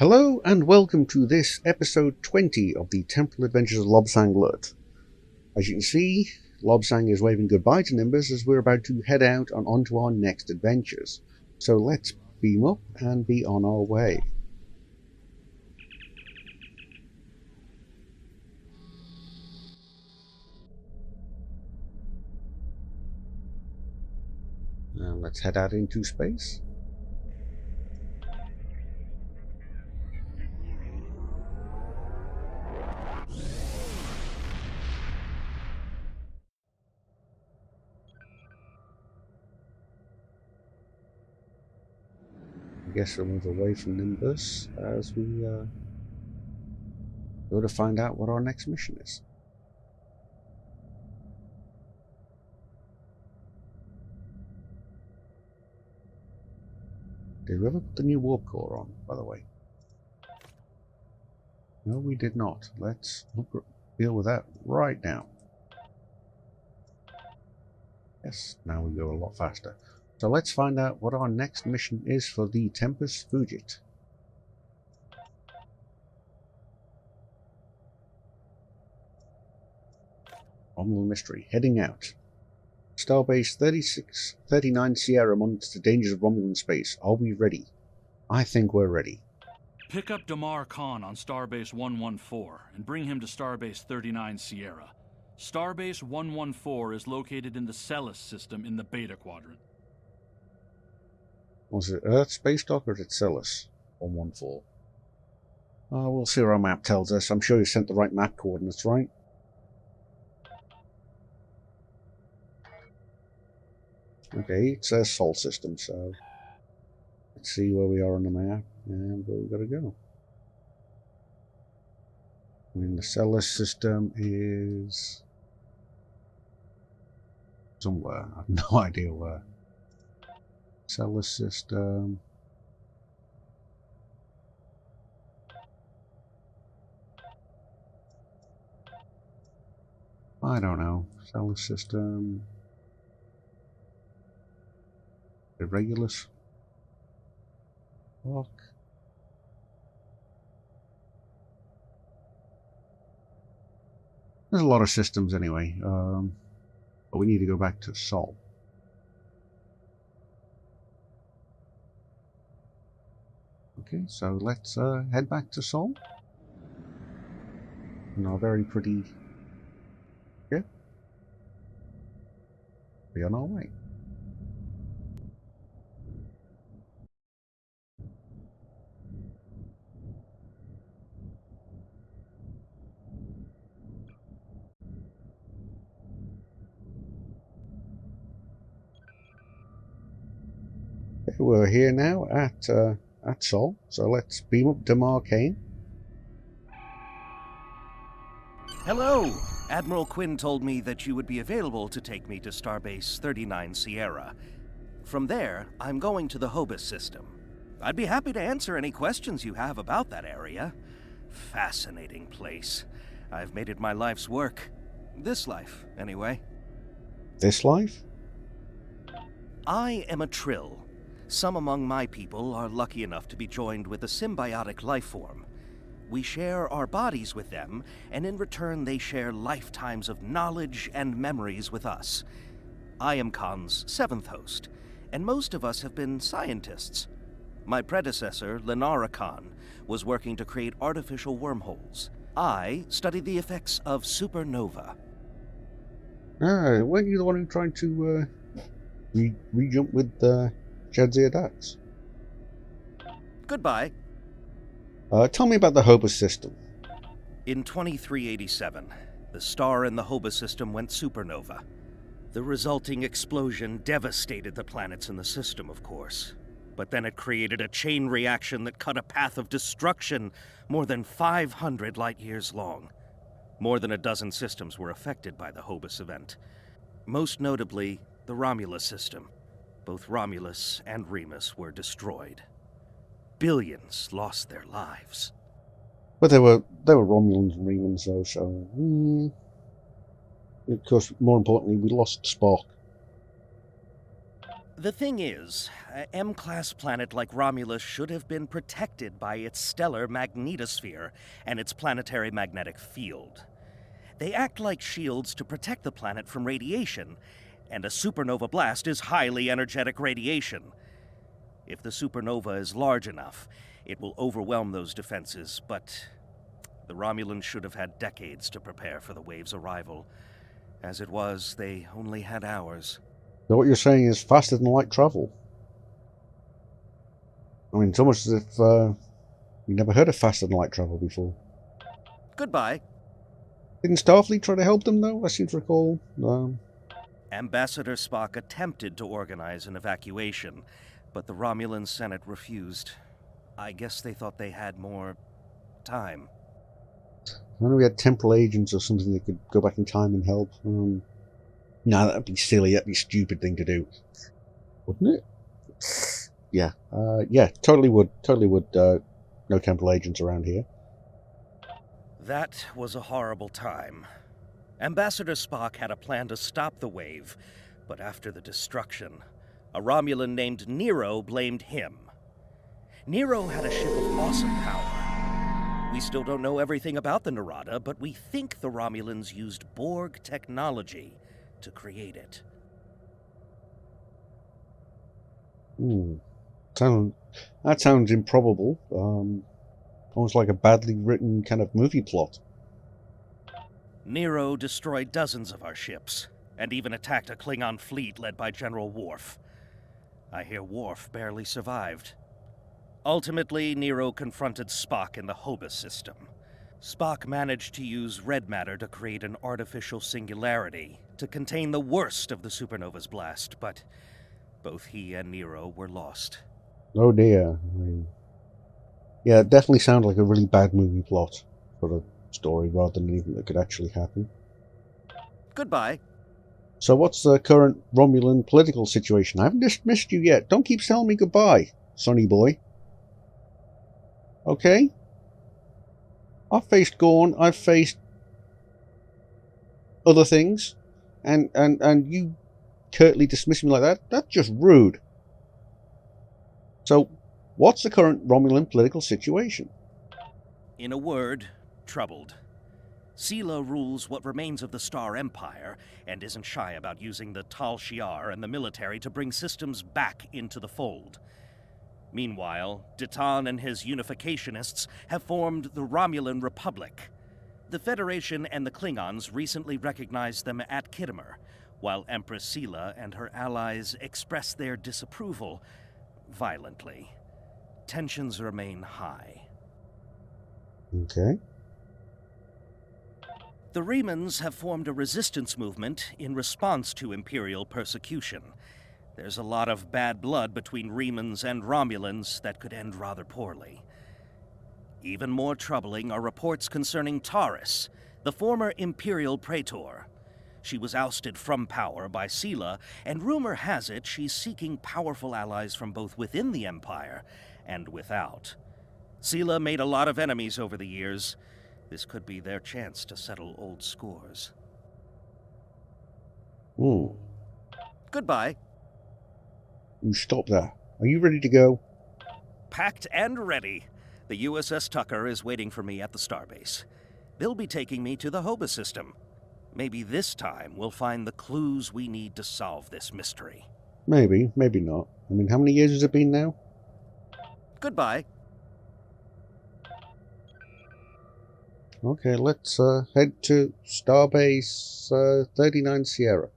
Hello and welcome to this episode 20 of the Temporal Adventures of Lobsang Lut. As you can see, Lobsang is waving goodbye to Nimbus as we're about to head out and onto our next adventures. So let's beam up and be on our way. Now let's head out into space. I guess we'll move away from Nimbus as we go to find out what our next mission is. Did we ever put the new warp core on, by the way? No, we did not. Let's deal with that right now. Yes, now we go a lot faster. So let's find out what our next mission is for the Tempus Fugit. Romulan Mystery, heading out. Starbase 39 Sierra monitors the dangers of Romulan space. Are we ready? I think we're ready. Pick up Damar Khan on Starbase 114 and bring him to Starbase 39 Sierra. Starbase 114 is located in the Sela system in the Beta Quadrant. Was it Earth Space Dock or is it Celis 114? We'll see what our map tells us. I'm sure you sent the right map coordinates, right? Okay, it says Sol system, so let's see where we are on the map and where we've got to go. I mean, the Celis system is somewhere. I have no idea where. Celis system. I don't know. Celis system. Irregulars. Look. There's a lot of systems anyway. But we need to go back to Sol. Okay, so let's head back to Sol. In our very pretty ship. Be on our way. Okay, we're here now at Sol, so let's beam up Damar Khan. Hello! Admiral Quinn told me that you would be available to take me to Starbase 39 Sierra. From there, I'm going to the Hobus system. I'd be happy to answer any questions you have about that area. Fascinating place. I've made it my life's work. This life, anyway. This life? I am a Trill. Some among my people are lucky enough to be joined with a symbiotic life form. We share our bodies with them, and in return they share lifetimes of knowledge and memories with us. I am Khan's 7th host, and most of us have been scientists. My predecessor, Lenara Khan, was working to create artificial wormholes. I studied the effects of supernova. Weren't you the one who tried to re-jump with Jadzia Dax? Goodbye. Tell me about the Hobus system. In 2387, the star in the Hobus system went supernova. The resulting explosion devastated the planets in the system, of course. But then it created a chain reaction that cut a path of destruction more than 500 light-years long. More than a dozen systems were affected by the Hobus event. Most notably, the Romulus system. Both Romulus and Remus were destroyed. Billions lost their lives. But they were Romulans and Remans though, so of course, more importantly, we lost Spock. The thing is, a M-class planet like Romulus should have been protected by its stellar magnetosphere and its planetary magnetic field. They act like shields to protect the planet from radiation, and a supernova blast is highly energetic radiation. If the supernova is large enough, it will overwhelm those defenses, but the Romulans should have had decades to prepare for the wave's arrival. As it was, they only had hours. So what you're saying is faster than light travel? I mean, it's almost as if you never heard of faster than light travel before. Goodbye. Didn't Starfleet try to help them, though? I seem to recall. Ambassador Spock attempted to organize an evacuation, but the Romulan Senate refused. I guess they thought they had more time. I know we had temporal agents or something that could go back in time and help. No, that'd be silly. That'd be a stupid thing to do, wouldn't it? Yeah. Yeah, totally would. Totally would. No temporal agents around here. That was a horrible time. Ambassador Spock had a plan to stop the wave, but after the destruction, a Romulan named Nero blamed him. Nero had a ship of awesome power. We still don't know everything about the Narada, but we think the Romulans used Borg technology to create it. That sounds improbable. Almost like a badly written kind of movie plot. Nero destroyed dozens of our ships, and even attacked a Klingon fleet led by General Worf. I hear Worf barely survived. Ultimately, Nero confronted Spock in the Hobus system. Spock managed to use red matter to create an artificial singularity to contain the worst of the supernova's blast, but both he and Nero were lost. Oh dear. I mean, yeah, it definitely sounds like a really bad movie plot for a story rather than anything that could actually happen. Goodbye. So what's the current Romulan political situation? I haven't dismissed you yet. Don't keep telling me goodbye, sonny boy. Okay? I've faced Gorn, I've faced other things, and you curtly dismiss me like that? That's just rude. So, what's the current Romulan political situation? In a word, troubled. Sela rules what remains of the Star Empire, and isn't shy about using the Tasha Yar and the military to bring systems back into the fold. Meanwhile, Ditan and his unificationists have formed the Romulan Republic. The Federation and the Klingons recently recognized them at Khitomer, while Empress Sela and her allies express their disapproval violently. Tensions remain high. Okay. The Remans have formed a resistance movement in response to Imperial persecution. There's a lot of bad blood between Remans and Romulans that could end rather poorly. Even more troubling are reports concerning Taurus, the former Imperial Praetor. She was ousted from power by Sela, and rumor has it she's seeking powerful allies from both within the Empire and without. Sela made a lot of enemies over the years. This could be their chance to settle old scores. Goodbye. You stop there. Are you ready to go? Packed and ready. The USS Tucker is waiting for me at the starbase. They'll be taking me to the Hobus system. Maybe this time we'll find the clues we need to solve this mystery. Maybe, maybe not. I mean, how many years has it been now? Goodbye. Okay, let's head to Starbase 39 Sierra.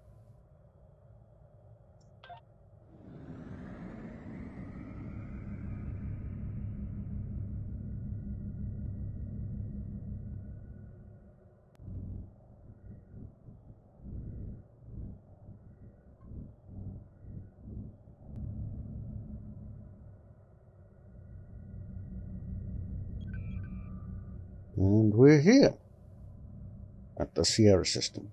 And we're here at the Sierra system.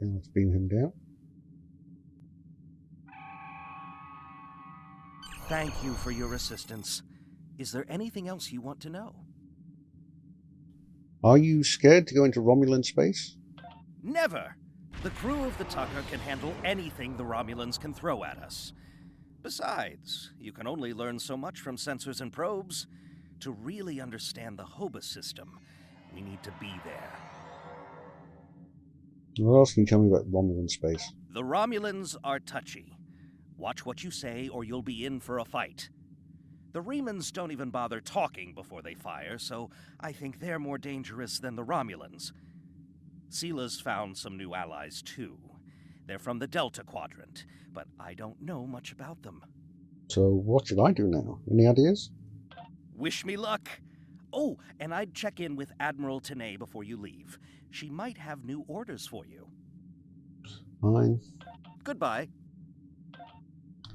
And let's beam him down. Thank you for your assistance. Is there anything else you want to know? Are you scared to go into Romulan space? Never! The crew of the Tucker can handle anything the Romulans can throw at us. Besides, you can only learn so much from sensors and probes. To really understand the Hobus system, we need to be there. What else can you tell me about Romulan space? The Romulans are touchy. Watch what you say or you'll be in for a fight. The Remans don't even bother talking before they fire, so I think they're more dangerous than the Romulans. Sela's found some new allies, too. They're from the Delta Quadrant, but I don't know much about them. So what should I do now? Any ideas? Wish me luck! Oh, and I'd check in with Admiral Tenay before you leave. She might have new orders for you. Fine. Goodbye.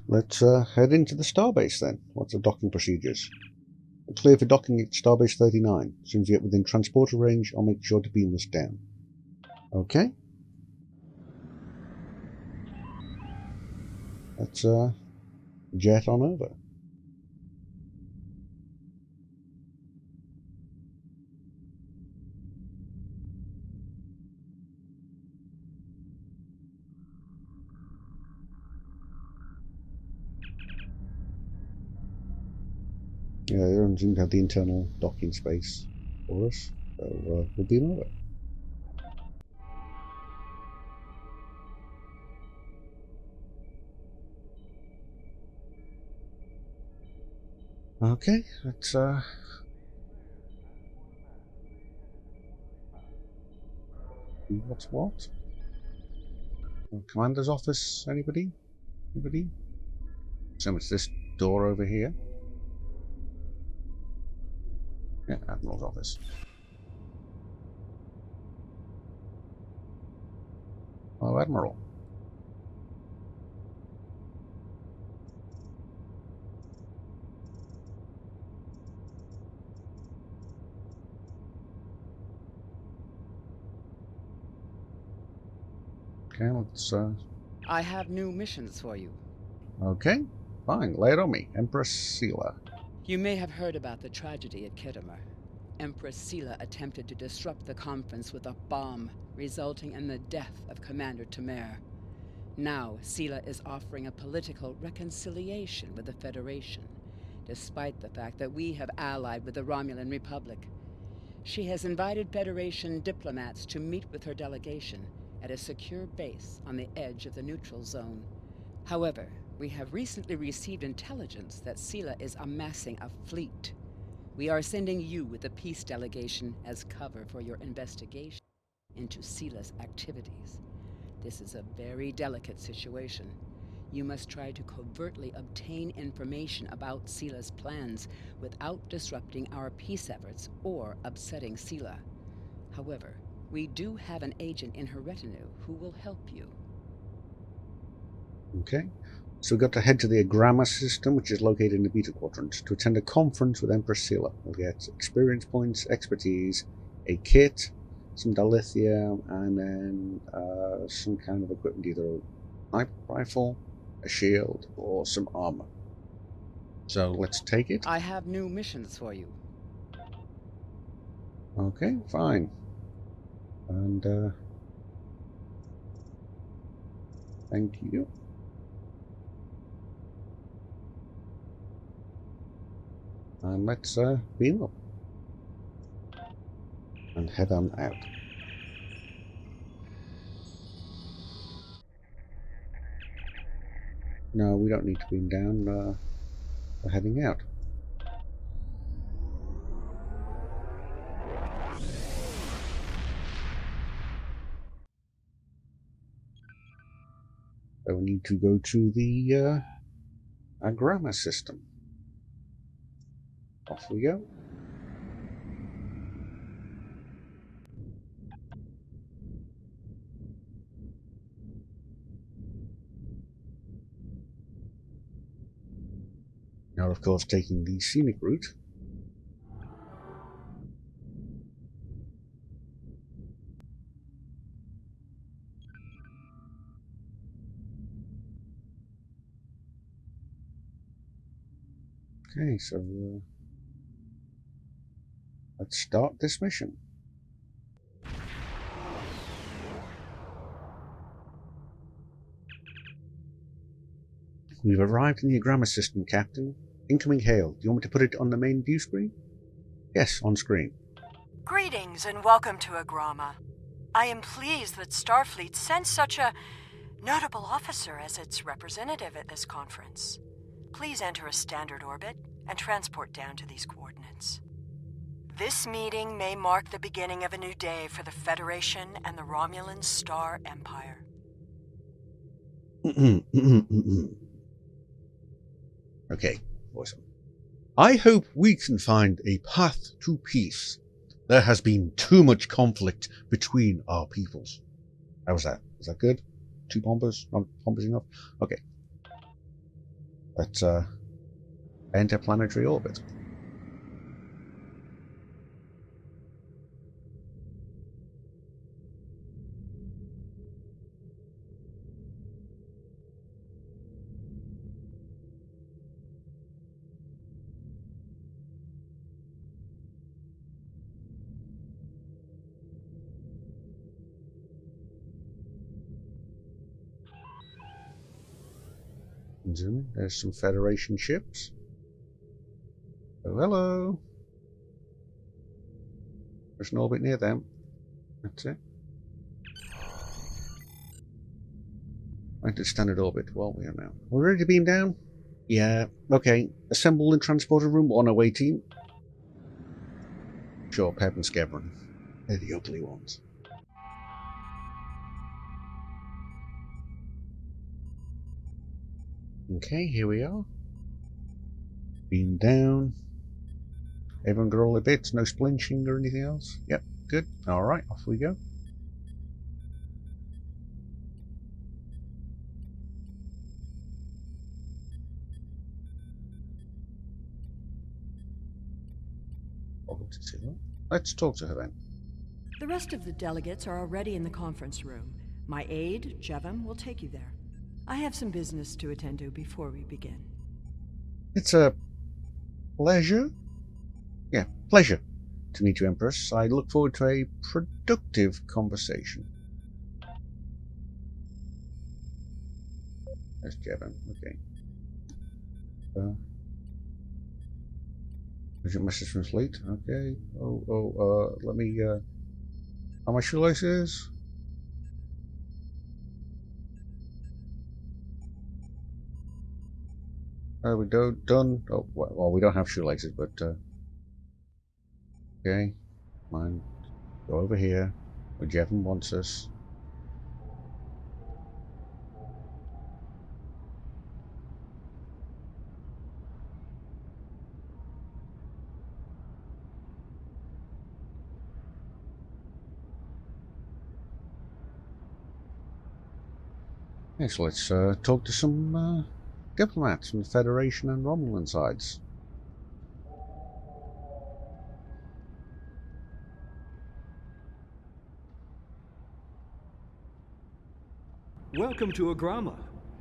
Let's head into the starbase then. What's the docking procedures? Clear for docking at Starbase 39. As soon as you get within transporter range, I'll make sure to beam us down. Okay. Let's jet on over. Yeah, they don't seem to have the internal docking space for us, so we'll beam over. Okay, let's what's what? Commander's office, anybody? Anybody? So it's this door over here. Yeah, Admiral's office. Oh, Admiral. Okay, let's I have new missions for you. okay, fine. Lay it on me. Empress Sela. You may have heard about the tragedy at Khitomer. Empress Sela attempted to disrupt the conference with a bomb, resulting in the death of Commander Temer. Now, Sela is offering a political reconciliation with the Federation, despite the fact that we have allied with the Romulan Republic. She has invited Federation diplomats to meet with her delegation at a secure base on the edge of the neutral zone. However, we have recently received intelligence that Sela is amassing a fleet. We are sending you with the peace delegation as cover for your investigation into Sela's activities. This is a very delicate situation. You must try to covertly obtain information about Sela's plans without disrupting our peace efforts or upsetting Sela. However, we do have an agent in her retinue who will help you. Okay. So we've got to head to the Agramma system, which is located in the Beta Quadrant, to attend a conference with Empress Sela. We'll get experience points, expertise, a kit, some dilithium, and then some kind of equipment, either a sniper rifle, a shield, or some armor. So let's take it. I have new missions for you. Okay, fine. And thank you. And let's beam up and head on out. No, we don't need to beam down. We're heading out. So we need to go to the Agramma system. Off we go. Now, of course, taking the scenic route. Okay, so let's start this mission. We've arrived in the Agramma system, Captain. Incoming hail. Do you want me to put it on the main view screen? Yes, on screen. Greetings and welcome to Agramma. I am pleased that Starfleet sent such a notable officer as its representative at this conference. Please enter a standard orbit and transport down to these coordinates. This meeting may mark the beginning of a new day for the Federation and the Romulan Star Empire. Okay, awesome. I hope we can find a path to peace. There has been too much conflict between our peoples. How was that? Was that good? 2 bombers? Not bombers enough? Okay. Let's enter planetary orbit. Zoom. There's some Federation ships. Oh, hello. There's an orbit near them. That's it. Right to standard orbit. Well, we are now. We're ready to beam down? Yeah. Okay. Assemble in transporter room 1 away team. Sure, Pep and Skevron. They're the ugly ones. Okay, here we are. Beam down. Everyone got all their bits, no splinching or anything else? Yep, good. Alright, off we go. Let's talk to her then. The rest of the delegates are already in the conference room. My aide, Jevem, will take you there. I have some business to attend to before we begin. It's a pleasure. Yeah, pleasure to meet you, Empress. I look forward to a productive conversation. There's Jevem. Okay. Urgent message from fleet. Okay. Let me, how my shoelaces? We done. Oh, well, we don't have shoelaces, but, okay. Come on. Go over here where Jevon wants us. Okay, so let's talk to some diplomats from the Federation and Romulan sides. Welcome to Agramma.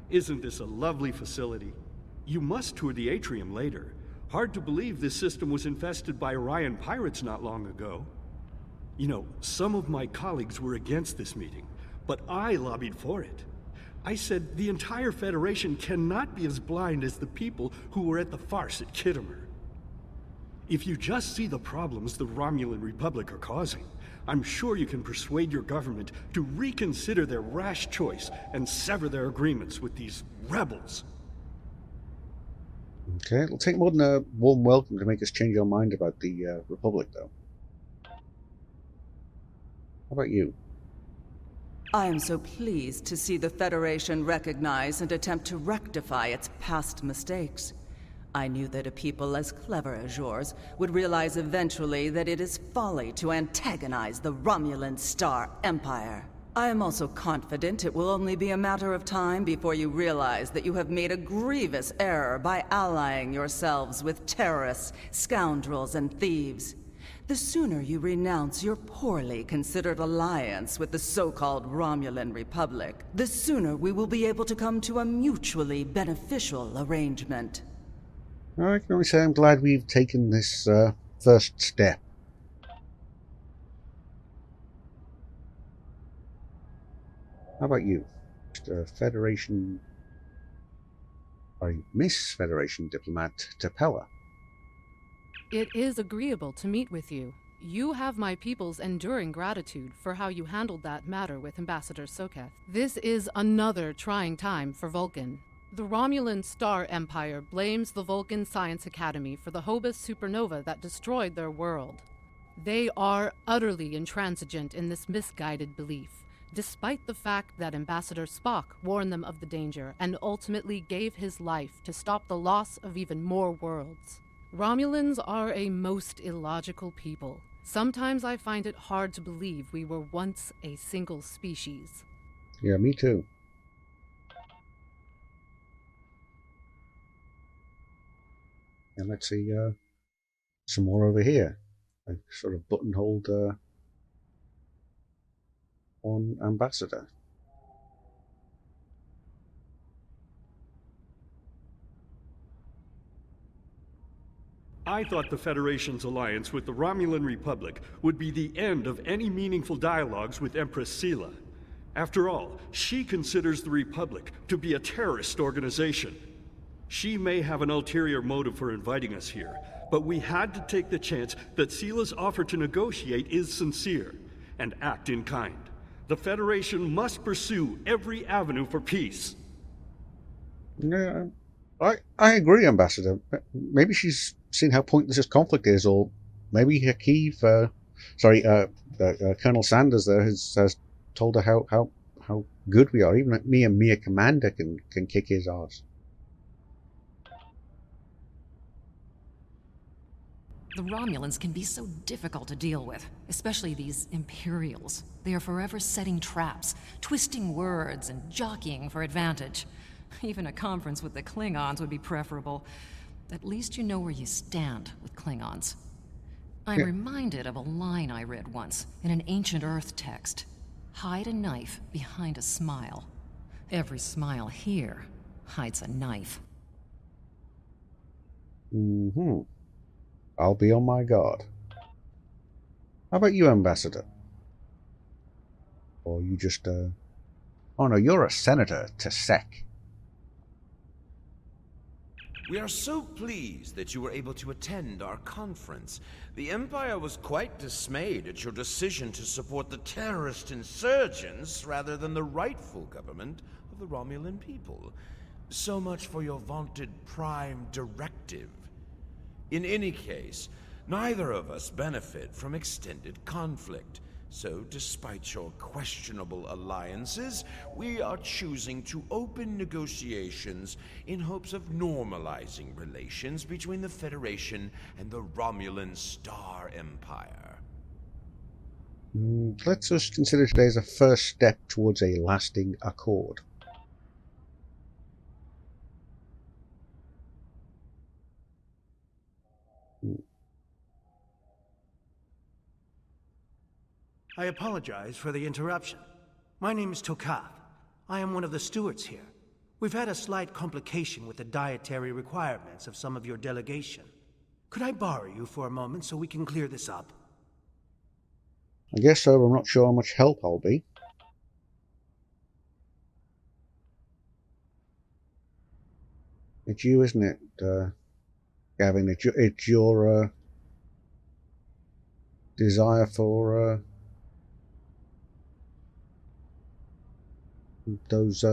Isn't this a lovely facility? You must tour the atrium later. Hard to believe this system was infested by Orion pirates not long ago. You know, some of my colleagues were against this meeting, but I lobbied for it. I said the entire Federation cannot be as blind as the people who were at the farce at Kittimer. If you just see the problems the Romulan Republic are causing, I'm sure you can persuade your government to reconsider their rash choice and sever their agreements with these rebels. Okay, it'll take more than a warm welcome to make us change our mind about the Republic, though. How about you? I am so pleased to see the Federation recognize and attempt to rectify its past mistakes. I knew that a people as clever as yours would realize eventually that it is folly to antagonize the Romulan Star Empire. I am also confident it will only be a matter of time before you realize that you have made a grievous error by allying yourselves with terrorists, scoundrels, and thieves. The sooner you renounce your poorly considered alliance with the so-called Romulan Republic, the sooner we will be able to come to a mutually beneficial arrangement. I can only say I'm glad we've taken this first step. How about you? Just a Federation by Miss Federation diplomat Tapella. It is agreeable to meet with you. You have my people's enduring gratitude for how you handled that matter with Ambassador Soketh. This is another trying time for Vulcan. The Romulan Star Empire blames the Vulcan Science Academy for the Hobus supernova that destroyed their world. They are utterly intransigent in this misguided belief, despite the fact that Ambassador Spock warned them of the danger and ultimately gave his life to stop the loss of even more worlds. Romulans are a most illogical people. Sometimes I find it hard to believe we were once a single species. Yeah, me too. And let's see, some more over here. I sort of buttonholed on Ambassador. I thought the Federation's alliance with the Romulan Republic would be the end of any meaningful dialogues with Empress Sela. After all, she considers the Republic to be a terrorist organization. She may have an ulterior motive for inviting us here, but we had to take the chance that Sela's offer to negotiate is sincere, and act in kind. The Federation must pursue every avenue for peace. Yeah, I agree, Ambassador. Maybe she's seen how pointless this conflict is, or maybe Colonel Sanders there has told her how good we are. Even me, a mere commander, can kick his ass. The Romulans can be so difficult to deal with, especially these Imperials. They are forever setting traps, twisting words, and jockeying for advantage. Even a conference with the Klingons would be preferable. At least you know where you stand with Klingons. I'm reminded of a line I read once in an ancient Earth text. Hide a knife behind a smile. Every smile here hides a knife. Mm-hmm. I'll be on my guard. How about you, Ambassador? Or you just, Oh no, you're a senator, Tasek. We are so pleased that you were able to attend our conference. The Empire was quite dismayed at your decision to support the terrorist insurgents rather than the rightful government of the Romulan people. So much for your vaunted Prime Directive. In any case, neither of us benefit from extended conflict. So, despite your questionable alliances, we are choosing to open negotiations in hopes of normalizing relations between the Federation and the Romulan Star Empire. Let's just consider today as a first step towards a lasting accord. I apologize for the interruption. My name is Tokath. I am one of the stewards here. We've had a slight complication with the dietary requirements of some of your delegation. Could I borrow you for a moment so we can clear this up? I guess so, but I'm not sure how much help I'll be. It's you, isn't it, Gavin? It's your desire for those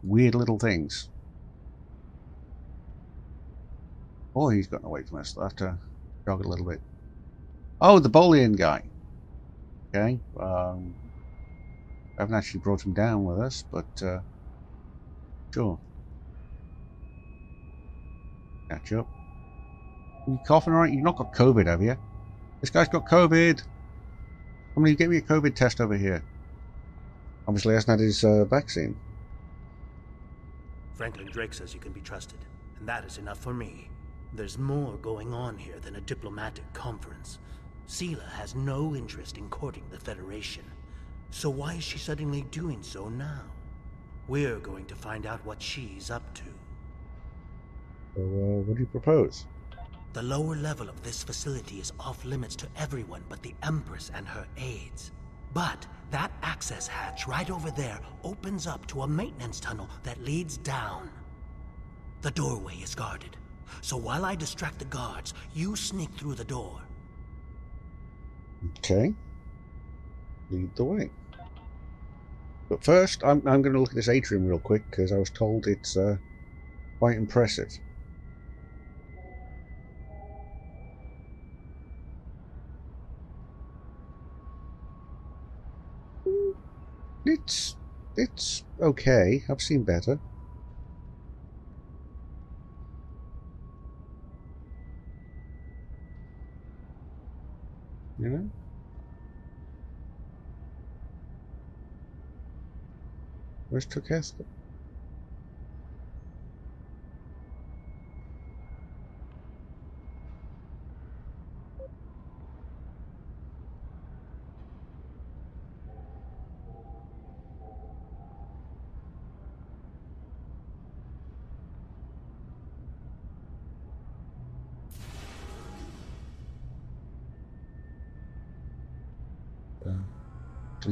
weird little things. Oh, he's gotten away from us. I'll have to jog it a little bit. Oh, the Bolian guy. Okay. I haven't actually brought him down with us, but sure. Catch up. Are you coughing alright? You've not got COVID, have you? This guy's got COVID. Somebody get me a COVID test over here. Obviously, he hasn't had his vaccine. Franklin Drake says you can be trusted, and that is enough for me. There's more going on here than a diplomatic conference. Sela has no interest in courting the Federation. So why is she suddenly doing so now? We're going to find out what she's up to. So, what do you propose? The lower level of this facility is off limits to everyone but the Empress and her aides. But That access hatch right over there opens up to a maintenance tunnel that leads down. The doorway is guarded, so while I distract the guards, you sneak through the door. Okay. Lead the way. But first, I'm going to look at this atrium real quick, because I was told it's quite impressive. It's okay. I've seen better. You know? Where's Tokesta?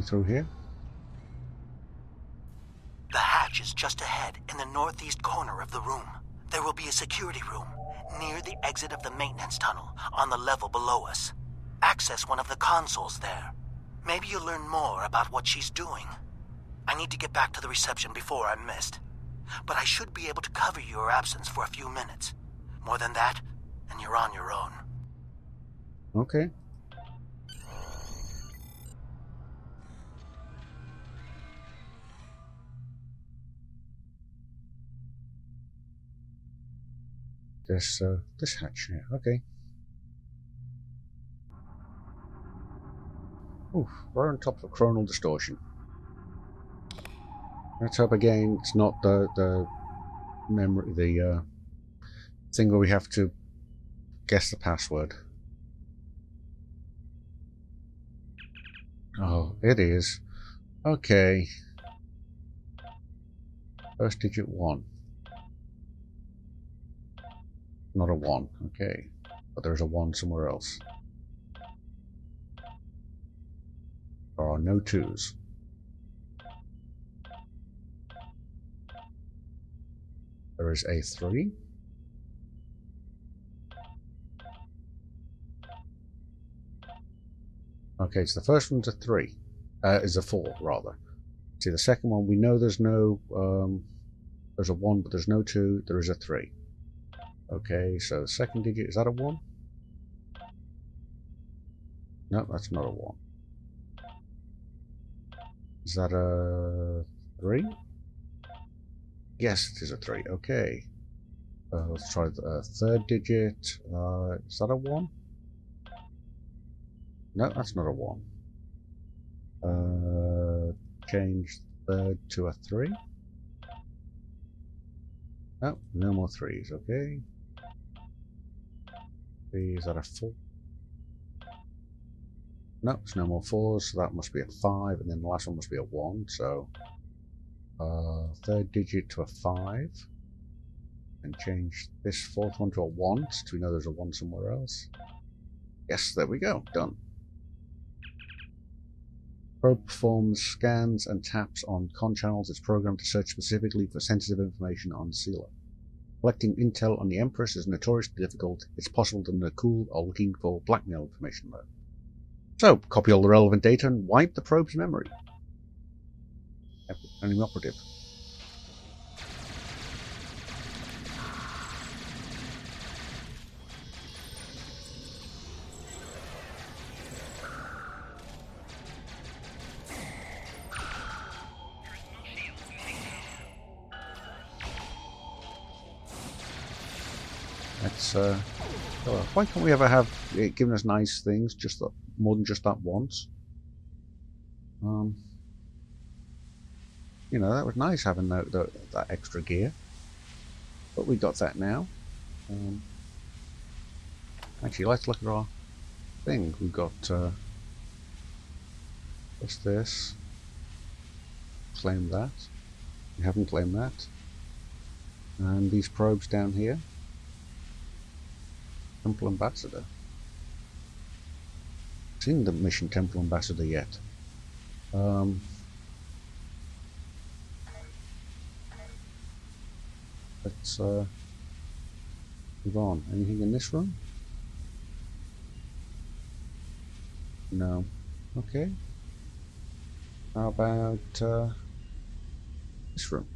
Through here? The hatch is just ahead in the northeast corner of the room. There will be a security room near the exit of the maintenance tunnel on the level below us. Access one of the consoles there. Maybe you'll learn more about what she's doing. I need to get back to the reception before I'm missed. But I should be able to cover your absence for a few minutes. More than that, and you're on your own. Okay. This hatch here, okay. Oof, right on top of chronal distortion. Let's hope again it's not the memory, the thing where we have to guess the password. Oh, it is. Okay. First digit 1. Not a 1, okay. But there's a 1 somewhere else. There are no 2s. There is a 3. Okay, so the first one's a 3. Is a 4, rather. See, the second one, we know there's no... there's a 1, but there's no 2. There is a 3. Okay, so the second digit, is that a 1? No, that's not a 1. Is that a 3? Yes, it is a 3. Okay. Let's try the third digit. Is that a 1? No, that's not a 1. Change third to a 3. No, no more 3s. Okay. Is that a 4? No, it's no more 4s, so that must be a 5, and then the last one must be a 1, so third digit to a 5, and change this fourth one to a 1, so we know there's a 1 somewhere else. Yes, there we go, done. Probe performs scans and taps on con channels. It's programmed to search specifically for sensitive information on Sela. Collecting intel on the Empress is notoriously difficult. It's possible that the Nakul are looking for blackmail information though. So, copy all the relevant data and wipe the probe's memory. Enemy operative. Let's, why can't we ever have it giving us nice things, just that, more than just that once? You know, that was nice having that extra gear. But we got that now. Actually, let's look at our thing. We've got what's this? Claim that. We haven't claimed that. And these probes down here. Temple Ambassador. Seen the mission Temple Ambassador yet? Let's move on. Anything in this room? No. Okay. How about this room?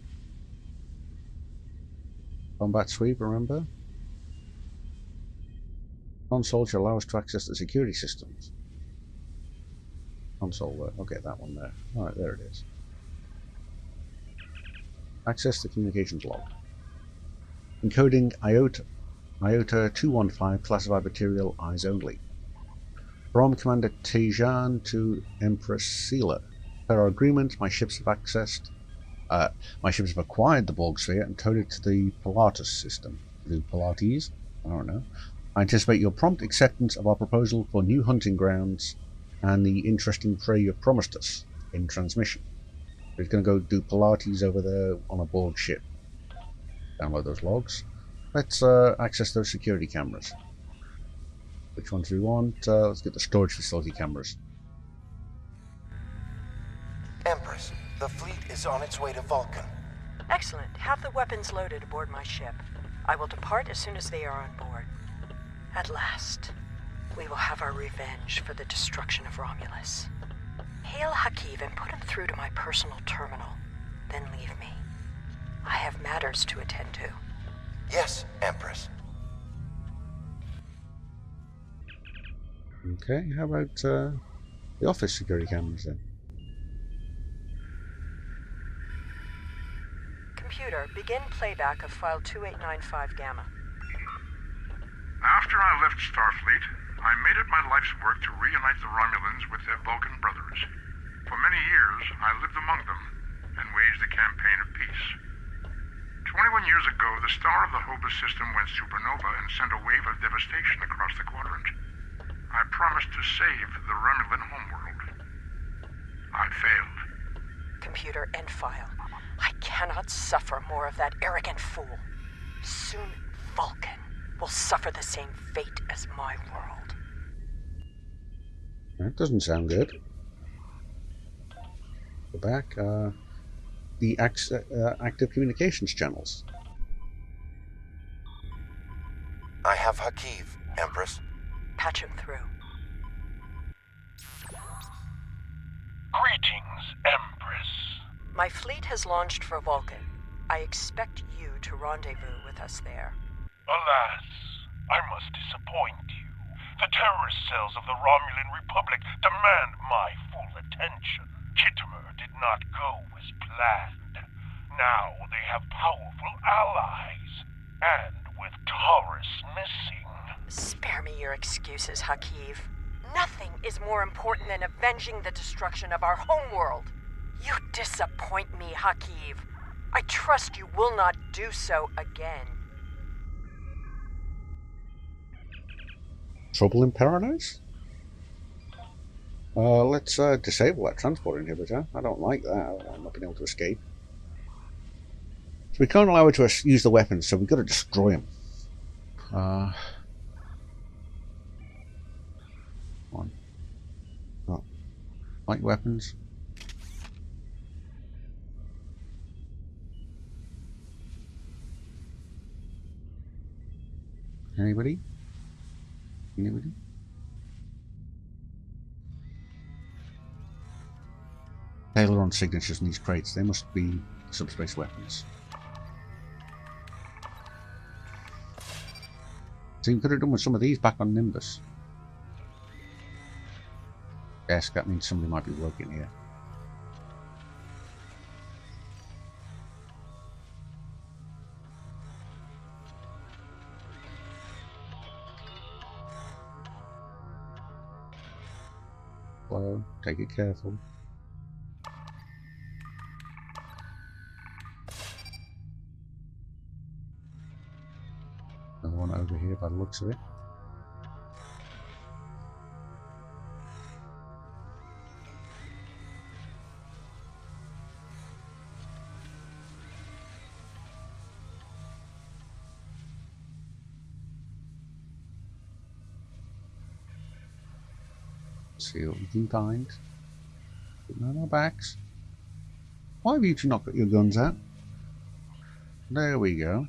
Combat sweep, remember? Console shall allow us to access the security systems. Console there. Okay, that one there. Alright, there it is. Access the communications log. Encoding IOTA 215 classified material, eyes only. From Commander Tasha to Empress Sela. Per our agreement, my ships have acquired the Borg sphere and towed it to the Pilatus system. The Pilates? I don't know. I anticipate your prompt acceptance of our proposal for new hunting grounds and the interesting prey you've promised us in transmission. We're going to go do Pilates over there on a Borg ship. Download those logs. Let's access those security cameras. Which ones do we want? Let's get the storage facility cameras. Empress, the fleet is on its way to Vulcan. Excellent. Have the weapons loaded aboard my ship. I will depart as soon as they are on board. At last, we will have our revenge for the destruction of Romulus. Hail Hakiv and put him through to my personal terminal. Then leave me. I have matters to attend to. Yes, Empress. Okay, how about the office security cameras then? Computer, begin playback of file 2895 Gamma. After I left Starfleet, I made it my life's work to reunite the Romulans with their Vulcan brothers. For many years, I lived among them and waged a campaign of peace. 21 years ago, the star of the Hobus system went supernova and sent a wave of devastation across the quadrant. I promised to save the Romulan homeworld. I failed. Computer, end file. I cannot suffer more of that arrogant fool. Soon, Vulcan will suffer the same fate as my world. That doesn't sound good. Go back. The active communications channels. I have Hakiv, Empress. Patch him through. Greetings, Empress. My fleet has launched for Vulcan. I expect you to rendezvous with us there. Alas, I must disappoint you. The terrorist cells of the Romulan Republic demand my full attention. Kittimer did not go as planned. Now they have powerful allies, and with Taurus missing. Spare me your excuses, Hakiv. Nothing is more important than avenging the destruction of our homeworld. You disappoint me, Hakiv. I trust you will not do so again. Trouble in Paradise? Let's disable that transport inhibitor. I don't like that. I'm not being able to escape. So we can't allow it to use the weapons, so we've got to destroy them. One. Oh. Light weapons. Anybody? Anybody? Aileron signatures in these crates. They must be subspace weapons. See, we could have done with some of these back on Nimbus. Yes, that means somebody might be working here. Slow, take it careful. Another one over here by the looks of it. See what we can find. Putting on our backs. Why have you two not got your guns out? There we go.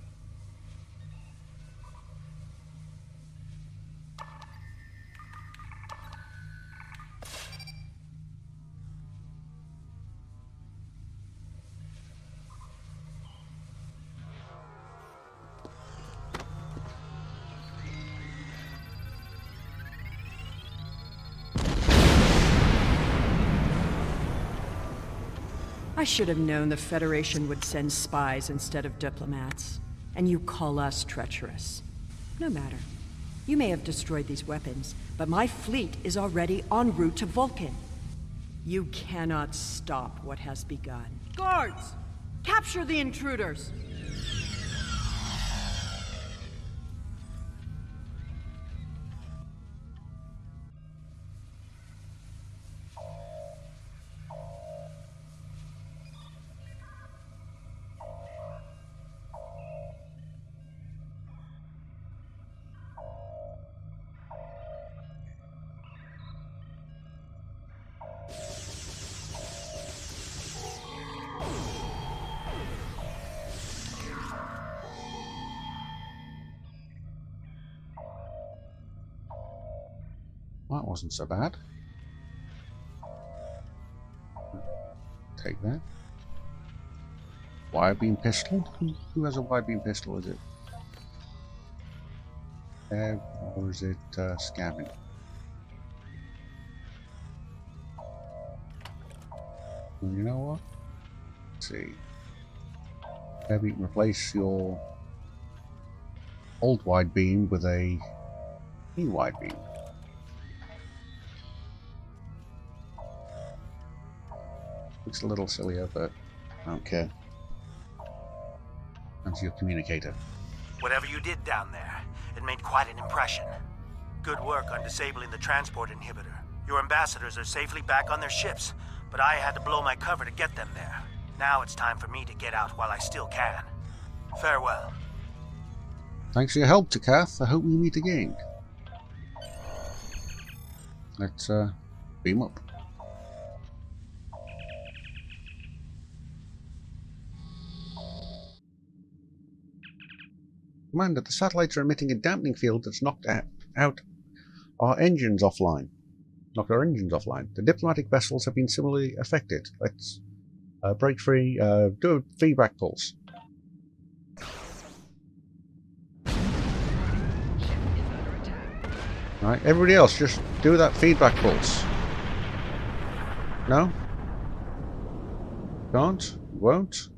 I should have known the Federation would send spies instead of diplomats. And you call us treacherous. No matter. You may have destroyed these weapons, but my fleet is already en route to Vulcan. You cannot stop what has begun. Guards! Capture the intruders! That wasn't so bad. Take that. Wire beam pistol? Who has a wire beam pistol? Is it Ev or is it Scabbing? Well, you know what? Let's see. Maybe you can replace your old wide beam with a new wide beam. Looks a little sillier, but I don't care. That's your communicator. Whatever you did down there, it made quite an impression. Good work on disabling the transport inhibitor. Your ambassadors are safely back on their ships, but I had to blow my cover to get them there. Now it's time for me to get out while I still can. Farewell. Thanks for your help, Takath. I hope we meet again. Let's beam up. Commander, the satellites are emitting a dampening field that's knocked out our engines offline. Knocked our engines offline. The diplomatic vessels have been similarly affected. Let's break free. Do a feedback pulse. Alright, everybody else, just do that feedback pulse. No? Can't? Won't?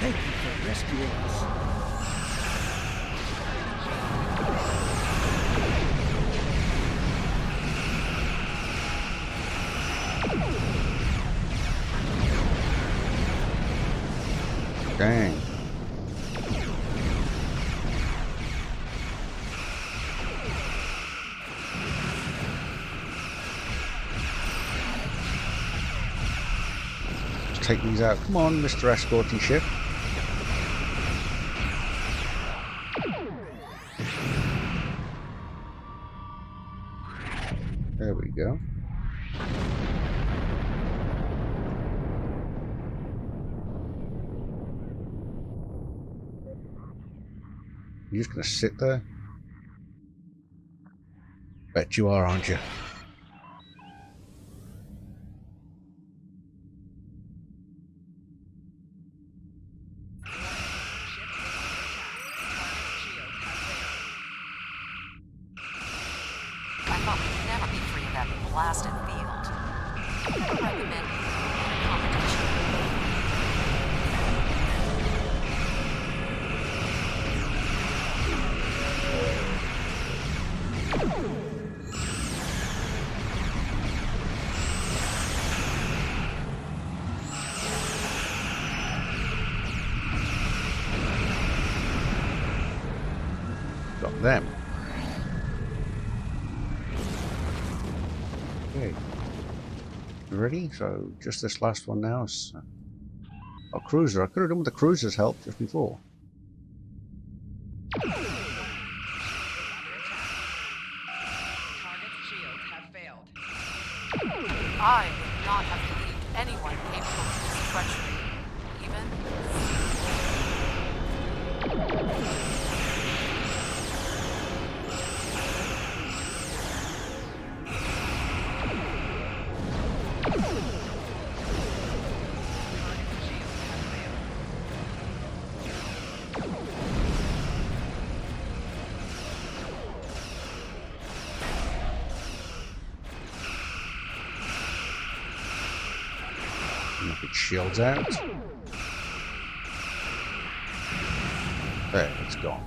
Thank you for rescuing us. Dang. Let's take these out. Come on, Mr. Escorting Ship. There we go. You're just gonna sit there? Bet you are, aren't you? I thought we'd never be free of that blasted field. I recommend a competition. Got them. Okay. Ready? So just this last one now. Is, cruiser. I could have done with the cruiser's help just before. not have believed anyone capable of this treachery, even... Knock its shields out. There, it's gone.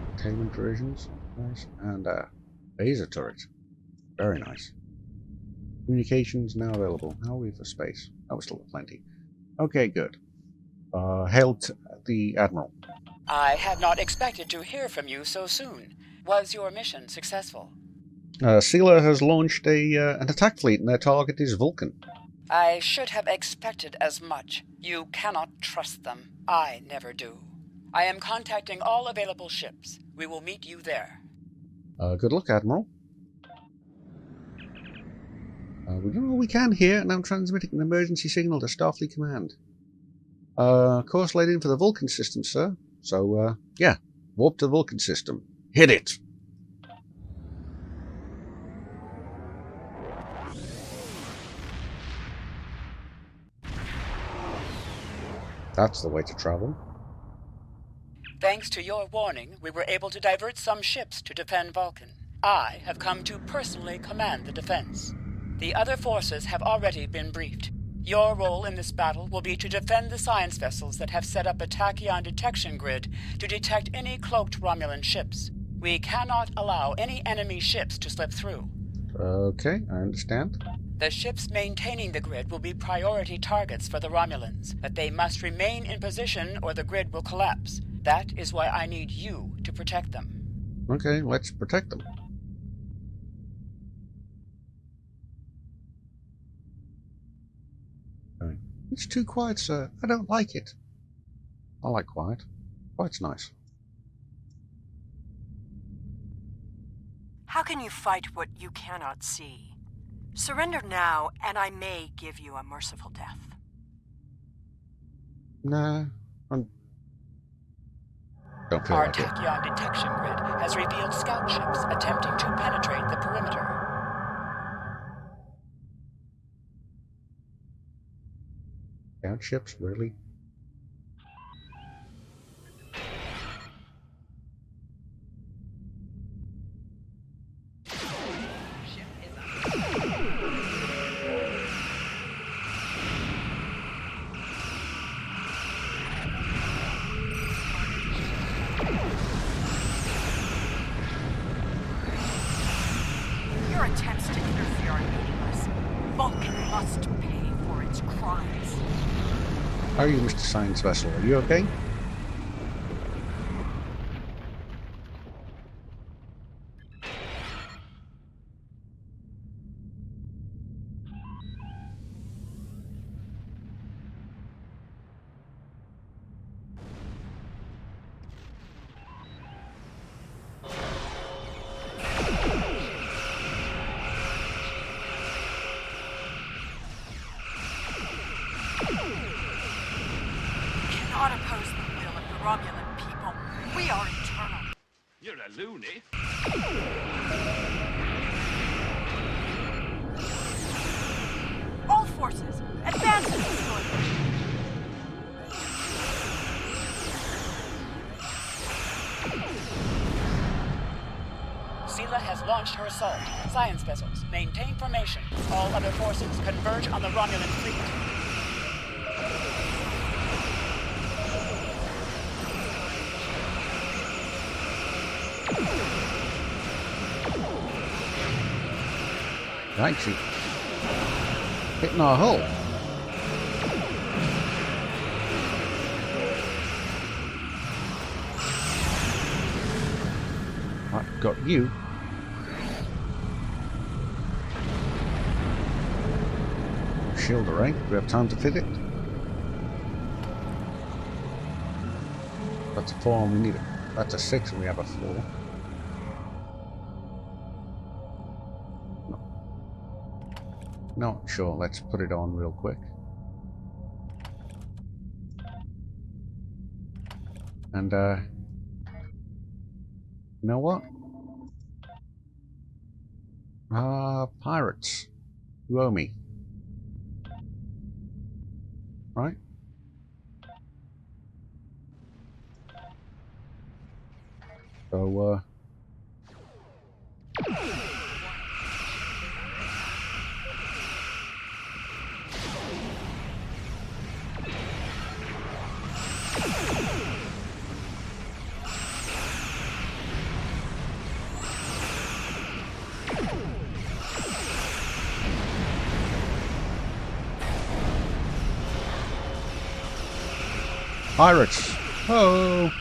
Containment versions, nice, and a laser turret, very nice. Communications now available. How are we for space? Oh, we still have plenty. Okay, good. Hail to the Admiral. I had not expected to hear from you so soon. Was your mission successful? Sela has launched an attack fleet, and their target is Vulcan. I should have expected as much. You cannot trust them. I never do. I am contacting all available ships. We will meet you there. Good luck, Admiral. We're doing all we can here, and I'm transmitting an emergency signal to Starfleet Command. Course laid in for the Vulcan system, sir. So, yeah, warp to the Vulcan system. Hit it! That's the way to travel. Thanks to your warning, we were able to divert some ships to defend Vulcan. I have come to personally command the defense. The other forces have already been briefed. Your role in this battle will be to defend the science vessels that have set up a tachyon detection grid to detect any cloaked Romulan ships. We cannot allow any enemy ships to slip through. Okay, I understand. The ships maintaining the grid will be priority targets for the Romulans, but they must remain in position or the grid will collapse. That is why I need you to protect them. Okay, let's protect them. It's too quiet, sir. I don't like it. I like quiet. Quiet's nice. How can you fight what you cannot see? Surrender now, and I may give you a merciful death. Nah, I don't feel Our like it. tachyon detection grid has revealed scout ships attempting to penetrate the perimeter. Scout ships, really? Your attempts to interfere are meaningless. Vulcan must pay for its crimes. How are you, Mr. Science Vessel? Are you okay? Cannot oppose the will of the Romulan people. We are eternal. You're a loony. All forces, advance and destroy them. Sela has launched her assault. Science vessels, maintain formation. All other forces converge on the Romulan fleet. Right, she hitting our hull. I've got you. Shield array. Do we have time to fit it? That's a 4 and we need it. That's a 6 and we have a 4. Not sure. Let's put it on real quick. And, you know what? Pirates. You owe me. Right? So, pirates! Oh!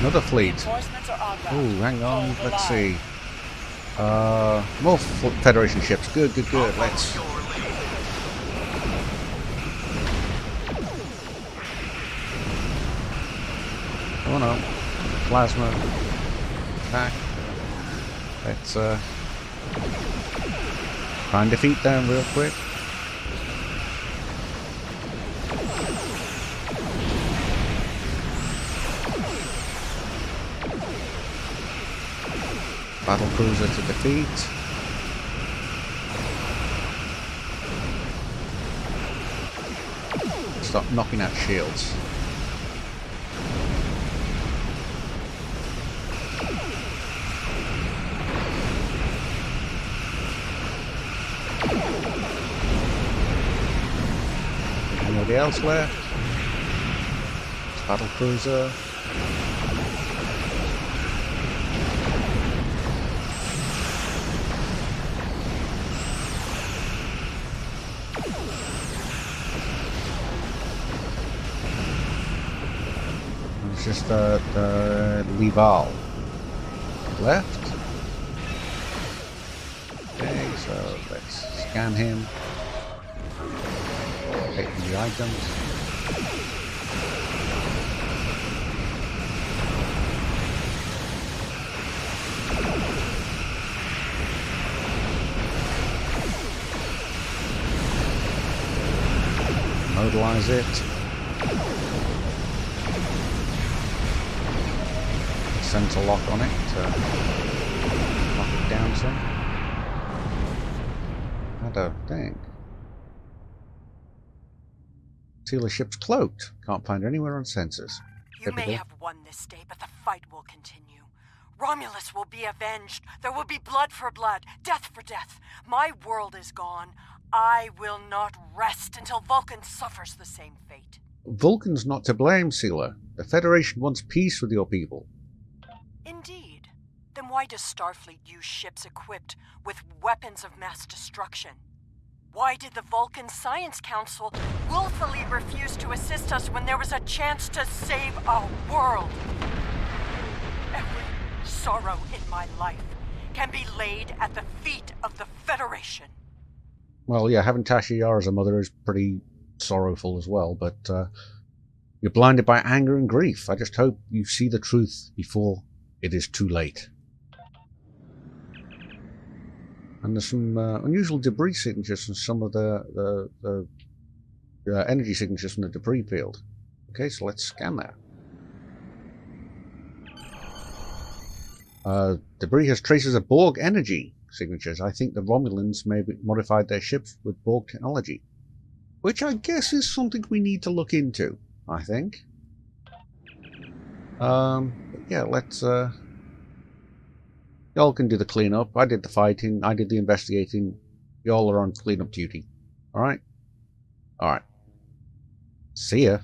Another fleet. Oh, hang on. Let's see. More Federation ships. Good, good, good. Let's. Oh no. Plasma. Attack. Let's try and defeat them real quick. Battle cruiser to defeat. Stop knocking out shields. Anybody else left? Battle cruiser. Just Leval left. Okay, so let's scan him. Take the items. Modelize it. Center lock on it to knock it down some. I don't think. Sela ship's cloaked. Can't find her anywhere on sensors. You may have won this day, but the fight will continue. Romulus will be avenged. There will be blood for blood, death for death. My world is gone. I will not rest until Vulcan suffers the same fate. Vulcan's not to blame, Sela. The Federation wants peace with your people. Indeed. Then why does Starfleet use ships equipped with weapons of mass destruction? Why did the Vulcan Science Council willfully refuse to assist us when there was a chance to save our world? Every sorrow in my life can be laid at the feet of the Federation. Well, yeah, having Tasha Yar as a mother is pretty sorrowful as well, but you're blinded by anger and grief. I just hope you see the truth before it is too late. And there's some unusual debris signatures from some of the energy signatures from the debris field. Okay, so let's scan that. Debris has traces of Borg energy signatures. I think the Romulans may have modified their ships with Borg technology, which I guess is something we need to look into, I think. But yeah, let's y'all can do the cleanup. I did the fighting, I did the investigating. Y'all are on cleanup duty. Alright? Alright. See ya.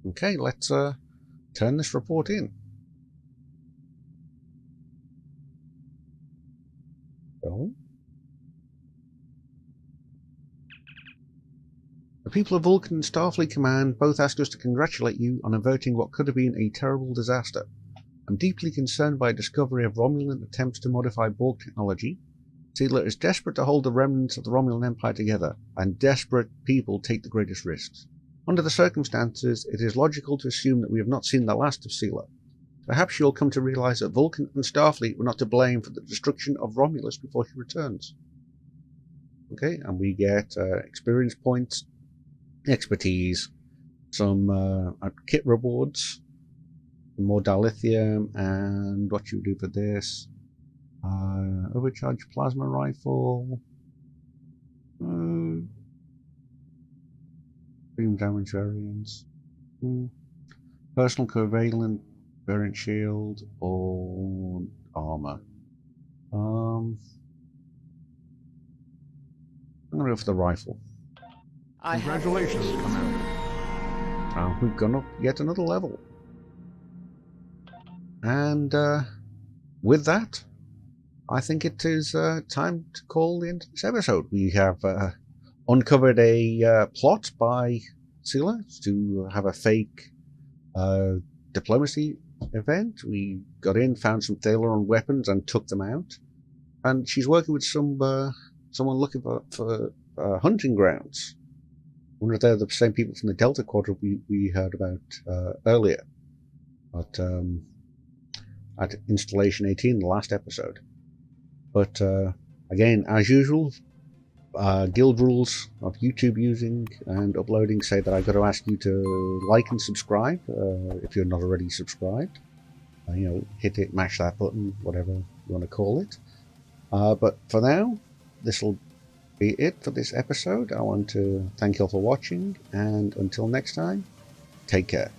Okay, let's turn this report in. So, the people of Vulcan and Starfleet Command both ask us to congratulate you on averting what could have been a terrible disaster. I'm deeply concerned by a discovery of Romulan attempts to modify Borg technology. Sela is desperate to hold the remnants of the Romulan Empire together, and desperate people take the greatest risks. Under the circumstances, it is logical to assume that we have not seen the last of Sela. Perhaps you'll come to realize that Vulcan and Starfleet were not to blame for the destruction of Romulus before he returns. Okay, and we get experience points, expertise, some kit rewards, more dilithium, and what you do for this. Overcharged plasma rifle. Beam damage variants. Personal covalent variant shield or armor. I'm gonna go for the rifle. Congratulations, Commander. We've gone up yet another level. And with that, I think it is time to call the end of this episode. We have uncovered a plot by Sela to have a fake diplomacy event. We got in, found some Thalaron weapons, and took them out. And she's working with someone looking for hunting grounds. I wonder if they're the same people from the Delta Quadrant we heard about earlier. At Installation 18, the last episode. But again, as usual, guild rules of YouTube using and uploading say that I've got to ask you to like and subscribe if you're not already subscribed. Hit it, mash that button, whatever you want to call it. But for now, this will be it for this episode. I want to thank you all for watching, and until next time, take care.